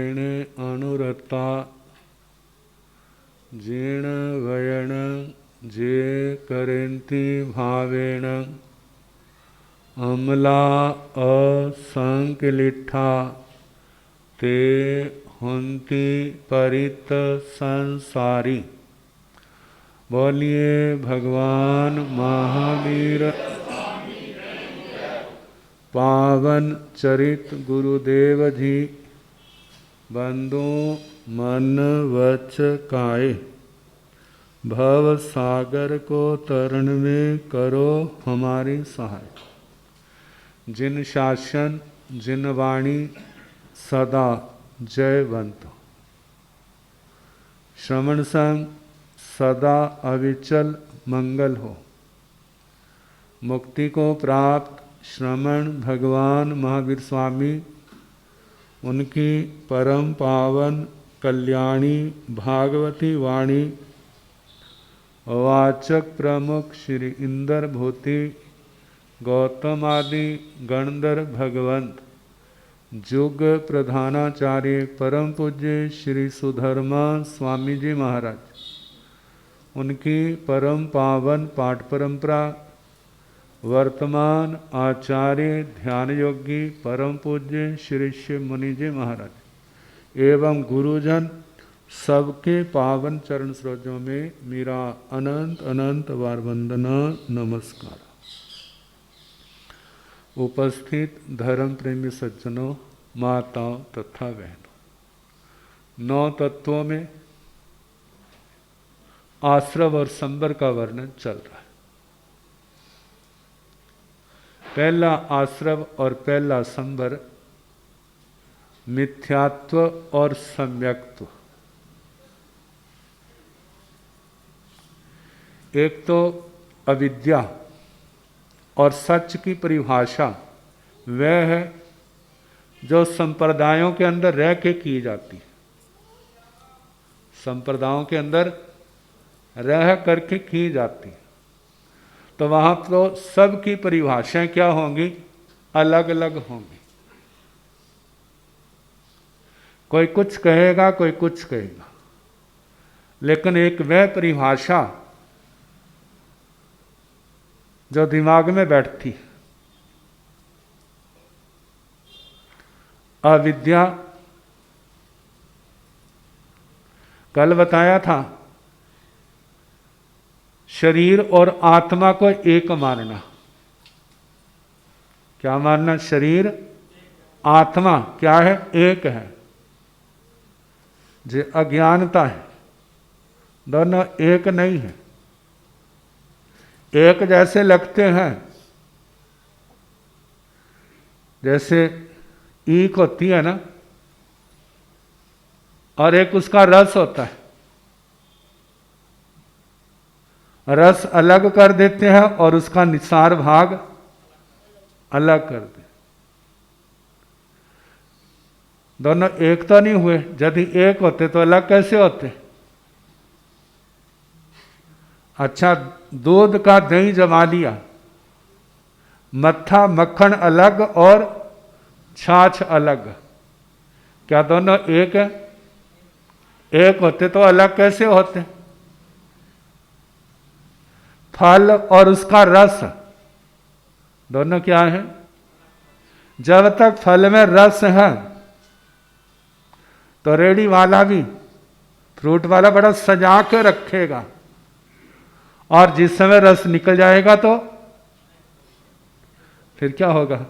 जेणे अनुरता जीर्ण वयण जे करेंति भावेण अमला असंकलिठा ते हुंति परित संसारी। बोलिए भगवान महावीर पावन चरित गुरुदेव जी बंदो मन वच काए भव सागर को तरण में करो हमारी सहाय। जिन शासन जिन वाणी सदा जयवंत श्रवण संग सदा अविचल मंगल हो। मुक्ति को प्राप्त श्रमण भगवान महावीर स्वामी उनकी परम पावन कल्याणी भागवती वाणी वाचक प्रमुख श्री इंद्र भूति गौतम आदि गणधर भगवंत जुग प्रधानाचार्य परम पूज्य श्री सुधर्मा स्वामी जी महाराज उनकी परम पावन पाठ परंपरा वर्तमान आचार्य ध्यान योगी परम पूज्य श्री शिव मुनि जी महाराज एवं गुरुजन सबके पावन चरण सरोजों में मेरा अनंत अनंत बार वंदना नमस्कार। उपस्थित धर्म प्रेमी सज्जनों माताओं तथा बहनों, 9 तत्वों में आश्रव और संबर का वर्णन चल रहा है। पहला आश्रव और पहला संबर मिथ्यात्व और सम्यक्त्व। एक तो अविद्या और सच की परिभाषा वह है जो संप्रदायों के अंदर रह के की जाती है। संप्रदायों के अंदर रह करके की जाती है तो वहां तो सबकी परिभाषाएं क्या होंगी, अलग अलग होंगी। कोई कुछ कहेगा कोई कुछ कहेगा, लेकिन एक वह परिभाषा जो दिमाग में बैठती। अविद्या कल बताया था, शरीर और आत्मा को एक मानना। क्या मानना? शरीर आत्मा क्या है? एक है। जो अज्ञानता है, दोनों एक नहीं है। एक जैसे लगते हैं, जैसे ईख होती है ना, और एक उसका रस होता है। रस अलग कर देते हैं और उसका निसार भाग अलग कर दे। दोनों एक तो नहीं हुए। यदि एक होते तो अलग कैसे होते? अच्छा, दूध का दही जमा लिया, मट्ठा मक्खन अलग और छाछ अलग, क्या दोनों एक है? एक होते तो अलग कैसे होते? फल और उसका रस दोनों क्या है? जब तक फल में रस है तो रेडी वाला भी, फ्रूट वाला बड़ा सजा के रखेगा, और जिस समय रस निकल जाएगा तो फिर क्या होगा?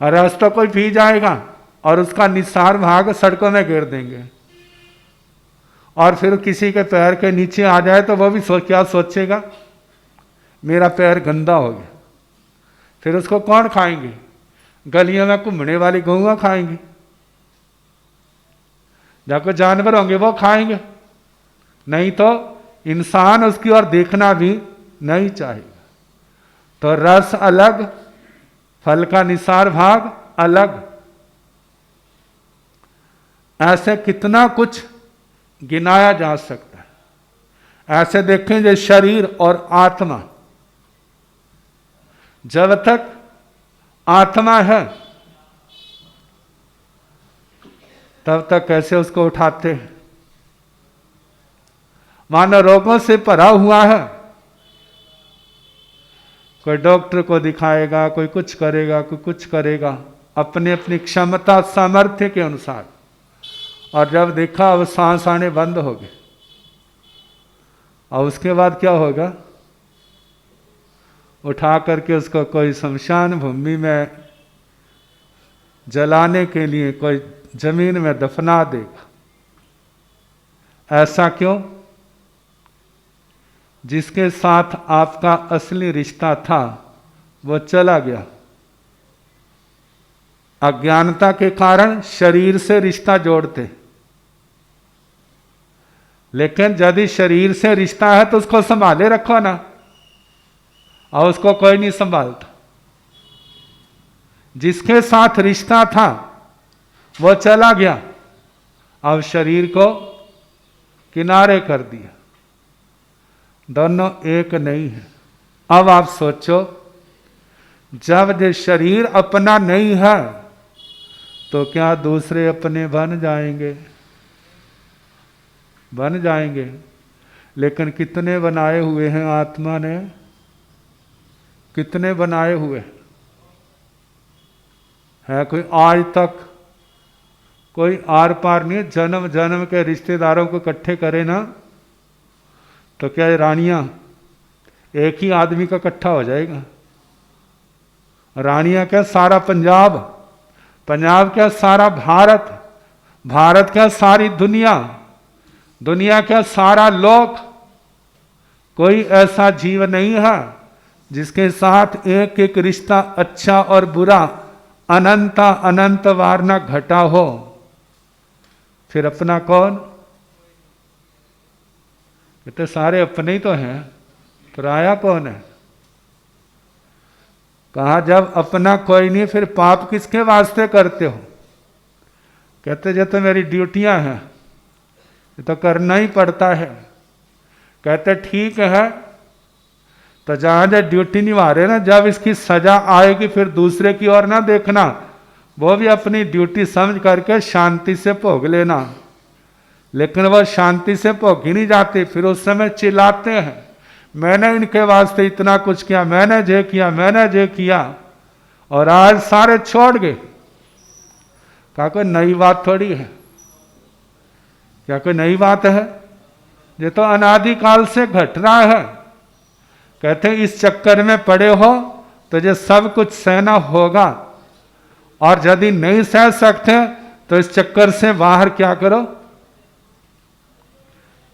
रस तो कोई पी जाएगा और उसका निसार भाग सड़कों में गिर देंगे, और फिर किसी के पैर के नीचे आ जाए तो वो भी क्या सोचेगा? मेरा पैर गंदा हो गया। फिर उसको कौन खाएंगे? गलियों में घूमने वाली गौवा खाएंगी, जाकर जानवर होंगे वो खाएंगे, नहीं तो इंसान उसकी ओर देखना भी नहीं चाहेगा। तो रस अलग, फल का निसार भाग अलग। ऐसे कितना कुछ गिनाया जा सकता है। ऐसे देखें जो शरीर और आत्मा, जब तक आत्मा है तब तक कैसे उसको उठाते हैं। मानो रोगों से भरा हुआ है, कोई डॉक्टर को दिखाएगा, कोई कुछ करेगा, कोई कुछ करेगा अपनी अपनी क्षमता सामर्थ्य के अनुसार, और जब देखा अब सांस आने बंद हो गए, और उसके बाद क्या होगा, उठा करके उसको कोई शमशान भूमि में जलाने के लिए कोई जमीन में दफना देगा। ऐसा क्यों? जिसके साथ आपका असली रिश्ता था वो चला गया। अज्ञानता के कारण शरीर से रिश्ता जोड़ते, लेकिन यदि शरीर से रिश्ता है तो उसको संभाले रखो ना, और उसको कोई नहीं संभालता। जिसके साथ रिश्ता था वो चला गया, अब शरीर को किनारे कर दिया। दोनों एक नहीं है। अब आप सोचो, जब ये शरीर अपना नहीं है तो क्या दूसरे अपने बन जाएंगे? बन जाएंगे। लेकिन कितने बनाए हुए हैं आत्मा ने? कितने बनाए हुए है? कोई आज तक कोई आर पार नहीं। जन्म जन्म के रिश्तेदारों को इकट्ठे करे ना तो क्या ये रानियां एक ही आदमी का इकट्ठा हो जाएगा? रानियां क्या सारा पंजाब, पंजाब क्या सारा भारत, भारत क्या सारी दुनिया, दुनिया क्या सारा लोक। कोई ऐसा जीव नहीं है जिसके साथ एक एक रिश्ता अच्छा और बुरा अनंत अनंत वार न घटा हो। फिर अपना कौन? ये तो सारे अपने ही तो हैं, पराया कौन है? कहा जब अपना कोई नहीं फिर पाप किसके वास्ते करते हो? कहते जो तो मेरी ड्यूटियां हैं, ये तो करना ही पड़ता है। कहते ठीक है, तो जहां जब ड्यूटी निभा रहे ना, जब इसकी सजा आएगी फिर दूसरे की ओर ना देखना, वो भी अपनी ड्यूटी समझ करके शांति से भोग लेना। लेकिन वह शांति से भोगी नहीं जाती, फिर उस समय चिल्लाते हैं मैंने इनके वास्ते इतना कुछ किया, मैंने जे किया, मैंने जे किया, और आज सारे छोड़ गए। क्या कोई नई बात थोड़ी है? क्या कोई नई बात है? ये तो अनादिकाल से घट रहा है। कहते इस चक्कर में पड़े हो तो ये सब कुछ सहना होगा, और यदि नहीं सह सकते तो इस चक्कर से बाहर क्या करो?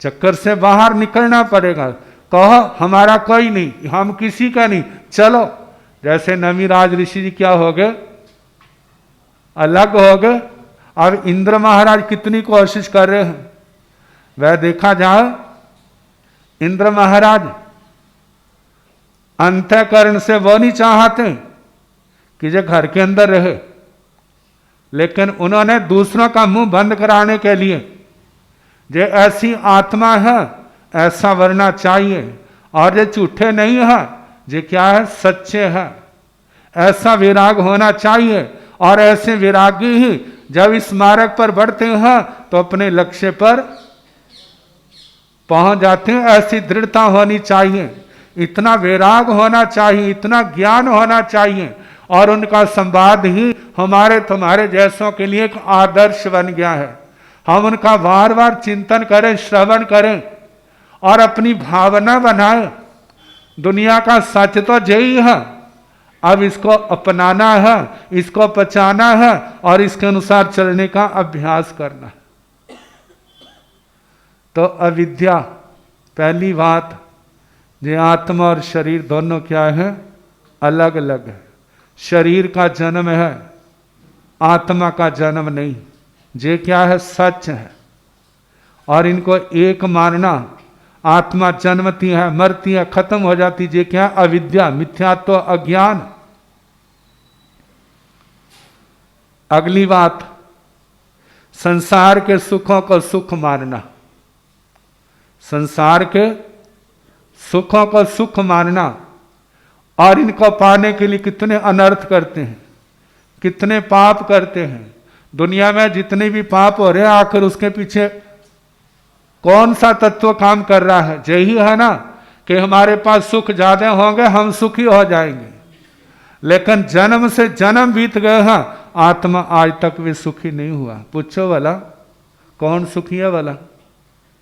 चक्कर से बाहर निकलना पड़ेगा। कहो हमारा कोई नहीं, हम किसी का नहीं, चलो। जैसे नमीराज ऋषि जी क्या हो गए? अलग हो गए। अब इंद्र महाराज कितनी कोशिश कर रहे हैं, वह देखा जाए। इंद्र महाराज अंतःकरण से वो नहीं चाहते कि जो घर के अंदर रहे, लेकिन उन्होंने दूसरों का मुंह बंद कराने के लिए जो ऐसी आत्मा है ऐसा वरना चाहिए, और ये झूठे नहीं है, ये क्या है? सच्चे है। ऐसा विराग होना चाहिए, और ऐसे विरागी ही जब इस मार्ग पर बढ़ते हैं तो अपने लक्ष्य पर पहुंच जाते हैं। ऐसी दृढ़ता होनी चाहिए, इतना वैराग होना चाहिए, इतना ज्ञान होना चाहिए, और उनका संवाद ही हमारे तुम्हारे जैसों के लिए एक आदर्श बन गया है। हम उनका बार बार चिंतन करें, श्रवण करें, और अपनी भावना बनाएं। दुनिया का सच तो यही है, अब इसको अपनाना है, इसको पहचाना है, और इसके अनुसार चलने का अभ्यास करना है। तो अविद्या पहली बात, ये आत्मा और शरीर दोनों क्या है? अलग अलग है। शरीर का जन्म है, आत्मा का जन्म नहीं। ये क्या है? सच है। और इनको एक मानना, आत्मा जन्मती है, मरती है, खत्म हो जाती, ये क्या? अविद्या, मिथ्यात्व, अज्ञान। अगली बात, संसार के सुखों को सुख मानना। संसार के सुखों को सुख मानना, और इनको पाने के लिए कितने अनर्थ करते हैं, कितने पाप करते हैं। दुनिया में जितने भी पाप हो रहे हैं आखिर उसके पीछे कौन सा तत्व काम कर रहा है? यही है ना कि हमारे पास सुख ज्यादा होंगे, हम सुखी हो जाएंगे। लेकिन जन्म से जन्म बीत गए हैं, आत्मा आज तक भी सुखी नहीं हुआ। पूछो वाला कौन सुखी है? वाला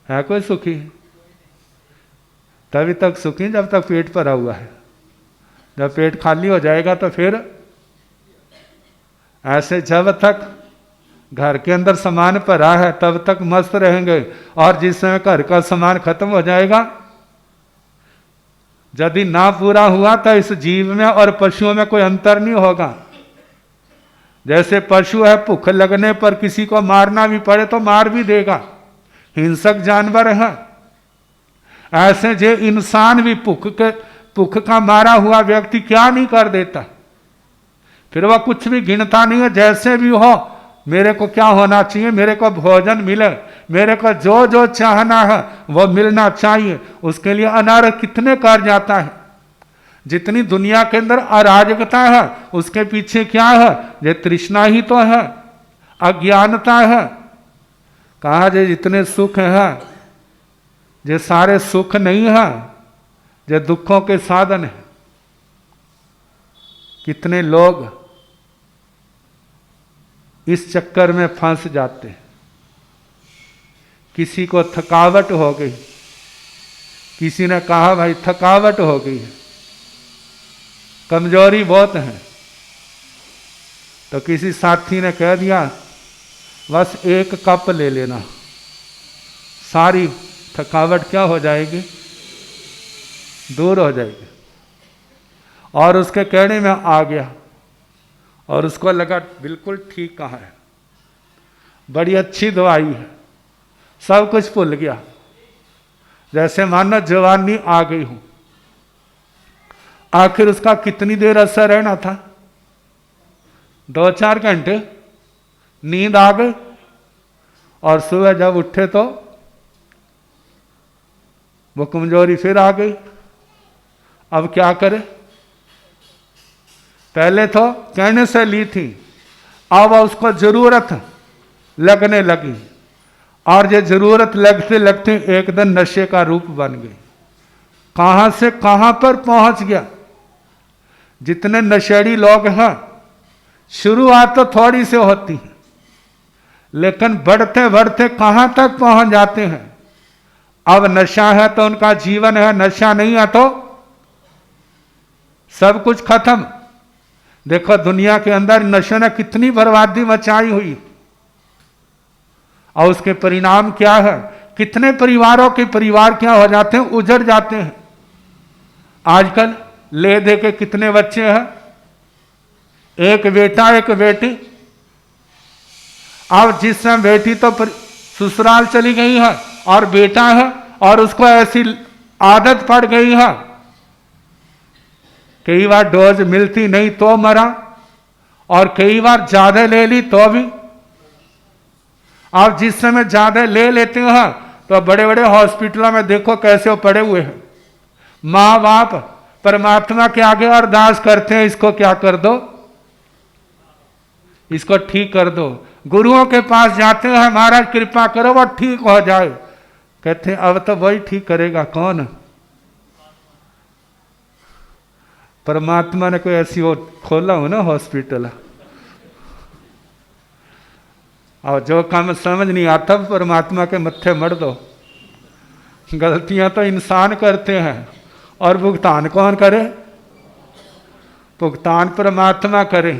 है कोई सुखी? तभी तक सुखी जब तक पेट भरा हुआ है। जब पेट खाली हो जाएगा तो फिर ऐसे जब तक घर के अंदर सामान भरा है तब तक मस्त रहेंगे, और जिस समय घर का सामान खत्म हो जाएगा, यदि ना पूरा हुआ तो इस जीव में और पशुओं में कोई अंतर नहीं होगा। जैसे पशु है, भूख लगने पर किसी को मारना भी पड़े तो मार भी देगा, हिंसक जानवर है। ऐसे जे इंसान भी भूख का मारा हुआ व्यक्ति क्या नहीं कर देता? फिर वह कुछ भी गिनता नहीं है। जैसे भी हो, मेरे को क्या होना चाहिए? मेरे को भोजन मिले, मेरे को जो जो चाहना है वो मिलना चाहिए। उसके लिए अनर्थ कितने कर जाता है। जितनी दुनिया के अंदर अराजकता है उसके पीछे क्या है? ये तृष्णा ही तो है, अज्ञानता है। कहा जे जितने सुख है, ये सारे सुख नहीं है, ये दुखों के साधन है। कितने लोग इस चक्कर में फंस जाते हैं। किसी को थकावट हो गई, किसी ने कहा भाई थकावट हो गई है, कमजोरी बहुत है, तो किसी साथी ने कह दिया बस 1 कप ले लेना, सारी थकावट क्या हो जाएगी? दूर हो जाएगी। और उसके कहने में आ गया और उसको लगा बिल्कुल ठीक कहा है, बड़ी अच्छी दवाई है, सब कुछ भूल गया। जैसे मानो जवानी आ गई हूं। आखिर उसका कितनी देर असर रहना था? 2-4 घंटे नींद आ गई, और सुबह जब उठे तो वो कमजोरी फिर आ गई। अब क्या करे? पहले तो कहने से ली थी, अब उसको जरूरत लगने लगी, और ये जरूरत लगते लगते एक दिन नशे का रूप बन गई। कहां से कहां पर पहुंच गया। जितने नशेड़ी लोग हैं, शुरुआत तो थोड़ी से होती है, लेकिन बढ़ते बढ़ते कहां तक पहुंच जाते हैं। अब नशा है तो उनका जीवन है, नशा नहीं है तो सब कुछ खत्म। देखो दुनिया के अंदर नशे ने कितनी बर्बादी मचाई हुई, और उसके परिणाम क्या है? कितने परिवारों के परिवार क्या हो जाते हैं? उजड़ जाते हैं। आजकल ले दे के कितने बच्चे हैं? एक बेटा एक बेटी। अब जिस समय बेटी तो ससुराल चली गई है और बेटा है, और उसको ऐसी आदत पड़ गई है, कई बार डोज मिलती नहीं तो मरा, और कई बार ज्यादा ले ली तो भी। आप जिस समय ज्यादा ले लेते हैं तो बड़े बड़े हॉस्पिटलों में देखो कैसे वो पड़े हुए हैं। माँ बाप परमात्मा के आगे अरदास करते हैं, इसको क्या कर दो, इसको ठीक कर दो। गुरुओं के पास जाते हैं, महाराज कृपा करो वो ठीक हो जाए। कहते हैं अब तो वही ठीक करेगा, कौन? परमात्मा ने कोई ऐसी वो खोला हो ना हॉस्पिटल, और जो काम समझ नहीं आता परमात्मा के मत्थे मर दो। गलतियां तो इंसान करते हैं, और भुगतान कौन करे? भुगतान परमात्मा करे।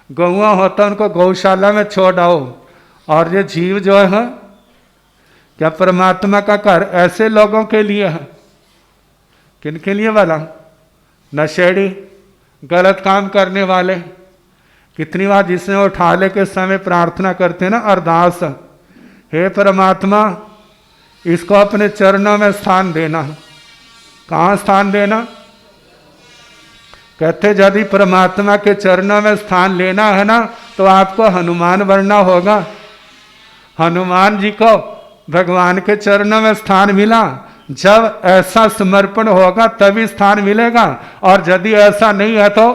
गौआ होता उनको गौशाला में छोड़ आओ, और ये जीव जो है क्या परमात्मा का घर ऐसे लोगों के लिए है। किन के लिए वाला? नशेड़ी, गलत काम करने वाले। कितनी बार जिसने उठाले के समय प्रार्थना करते हैं ना, अरदास, हे परमात्मा इसको अपने चरणों में स्थान देना। कहाँ स्थान देना? कहते यदि परमात्मा के चरणों में स्थान लेना है ना, तो आपको हनुमान बनना होगा। हनुमान जी को भगवान के चरणों में स्थान मिला। जब ऐसा समर्पण होगा तभी स्थान मिलेगा, और यदि ऐसा नहीं है तो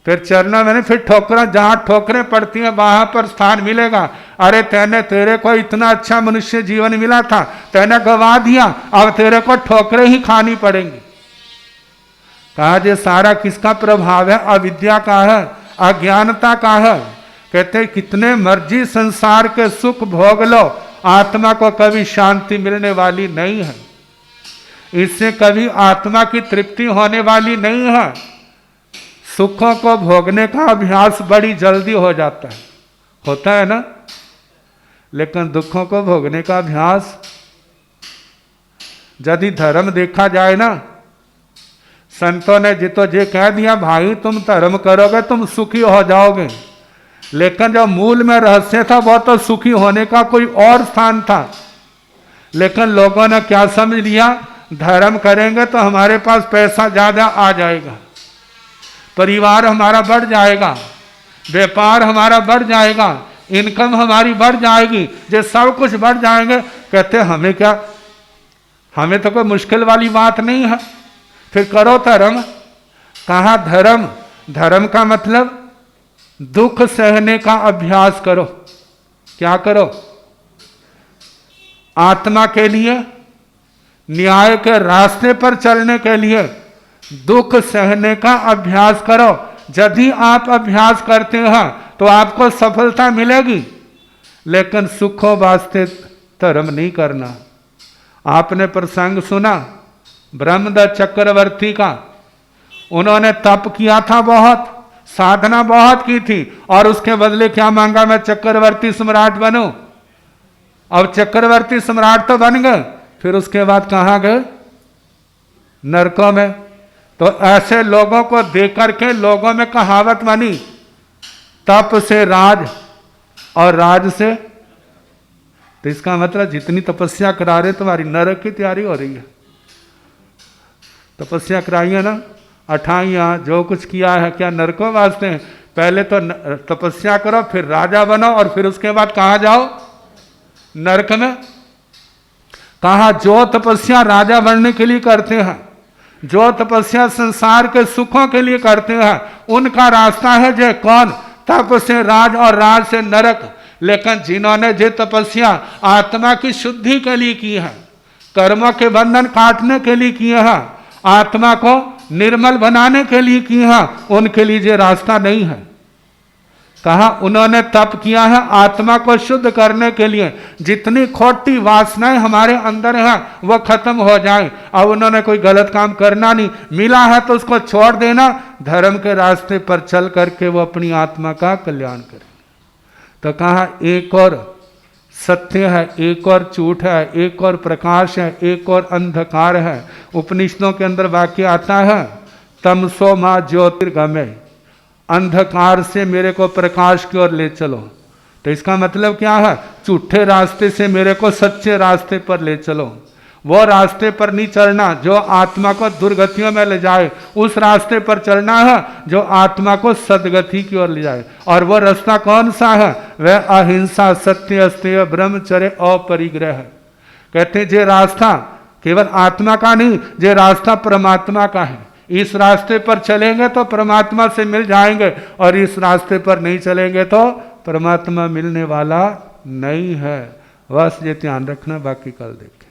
फिर चरणों में नहीं, फिर ठोकरें, जहां ठोकरें पड़ती हैं वहां पर स्थान मिलेगा। अरे तेरे को इतना अच्छा मनुष्य जीवन मिला था, तेने गवा दिया, अब तेरे को ठोकरें ही खानी पड़ेंगी। कहा ये सारा किसका प्रभाव है? अविद्या का है, अज्ञानता का है। कहते कितने मर्जी संसार के सुख भोग लो, आत्मा को कभी शांति मिलने वाली नहीं है, इससे कभी आत्मा की तृप्ति होने वाली नहीं है। सुखों को भोगने का अभ्यास बड़ी जल्दी हो जाता है, होता है ना, लेकिन दुखों को भोगने का अभ्यास, यदि धर्म देखा जाए ना, संतों ने जितो जे कह दिया भाई तुम धर्म करोगे तुम सुखी हो जाओगे, लेकिन जो मूल में रहस्य था वो तो सुखी होने का कोई और स्थान था। लेकिन लोगों ने क्या समझ लिया, धर्म करेंगे तो हमारे पास पैसा ज्यादा आ जाएगा, परिवार हमारा बढ़ जाएगा, व्यापार हमारा बढ़ जाएगा, इनकम हमारी बढ़ जाएगी, ये सब कुछ बढ़ जाएंगे। कहते हमें क्या, हमें तो कोई मुश्किल वाली बात नहीं है, फिर करो धर्म। कहा धर्म, धर्म का मतलब दुख सहने का अभ्यास करो। क्या करो? आत्मा के लिए, न्याय के रास्ते पर चलने के लिए दुख सहने का अभ्यास करो। यदि आप अभ्यास करते हैं तो आपको सफलता मिलेगी, लेकिन सुखों वास्ते धर्म नहीं करना। आपने प्रसंग सुना ब्रह्मदत्त चक्रवर्ती का, उन्होंने तप किया था बहुत, साधना बहुत की थी, और उसके बदले क्या मांगा, मैं चक्रवर्ती सम्राट बनूं। अब चक्रवर्ती सम्राट तो बन गए, फिर उसके बाद कहां गए? नरकों में। तो ऐसे लोगों को देख करके लोगों में कहावत बनी, तप से राज और राज से, तो इसका मतलब जितनी तपस्या करा रहे तुम्हारी नरक की तैयारी हो रही है। तपस्या कराई है ना, अठाइयाँ जो कुछ किया है क्या नरकों वास्ते हैं? पहले तो तपस्या करो, फिर राजा बनो, और फिर उसके बाद कहाँ जाओ? नरक में। कहा जो तपस्या राजा बनने के लिए करते हैं, जो तपस्या संसार के सुखों के लिए करते हैं, उनका रास्ता है जय कौन? तप से राज और राज से नरक। लेकिन जिन्होंने जो तपस्या आत्मा की शुद्धि के लिए की है, कर्मों के बंधन काटने के लिए किए हैं, आत्मा को निर्मल बनाने के लिए की है, उनके लिए ये रास्ता नहीं है। कहा उन्होंने तप किया है आत्मा को शुद्ध करने के लिए, जितनी खोटी वासनाएं हमारे अंदर हैं वो खत्म हो जाए। अब उन्होंने कोई गलत काम करना नहीं, मिला है तो उसको छोड़ देना, धर्म के रास्ते पर चल करके वो अपनी आत्मा का कल्याण करें। तो कहा एक और सत्य है, एक और झूठ है, एक और प्रकाश है, एक और अंधकार है। उपनिषदों के अंदर वाक्य आता है तमसो मां ज्योतिर्गमय, अंधकार से मेरे को प्रकाश की ओर ले चलो। तो इसका मतलब क्या है? झूठे रास्ते से मेरे को सच्चे रास्ते पर ले चलो। वो रास्ते पर नहीं चलना जो आत्मा को दुर्गतियों में ले जाए, उस रास्ते पर चलना है जो आत्मा को सदगति की ओर ले जाए। और वो रास्ता कौन सा है? वह अहिंसा, सत्य, अस्तेय, ब्रह्मचर्य, अपरिग्रह है। कहते जे रास्ता केवल आत्मा का नहीं, जे रास्ता परमात्मा का है। इस रास्ते पर चलेंगे तो परमात्मा से मिल जाएंगे, और इस रास्ते पर नहीं चलेंगे तो परमात्मा मिलने वाला नहीं है। बस ये ध्यान रखना, बाकी कल देखें।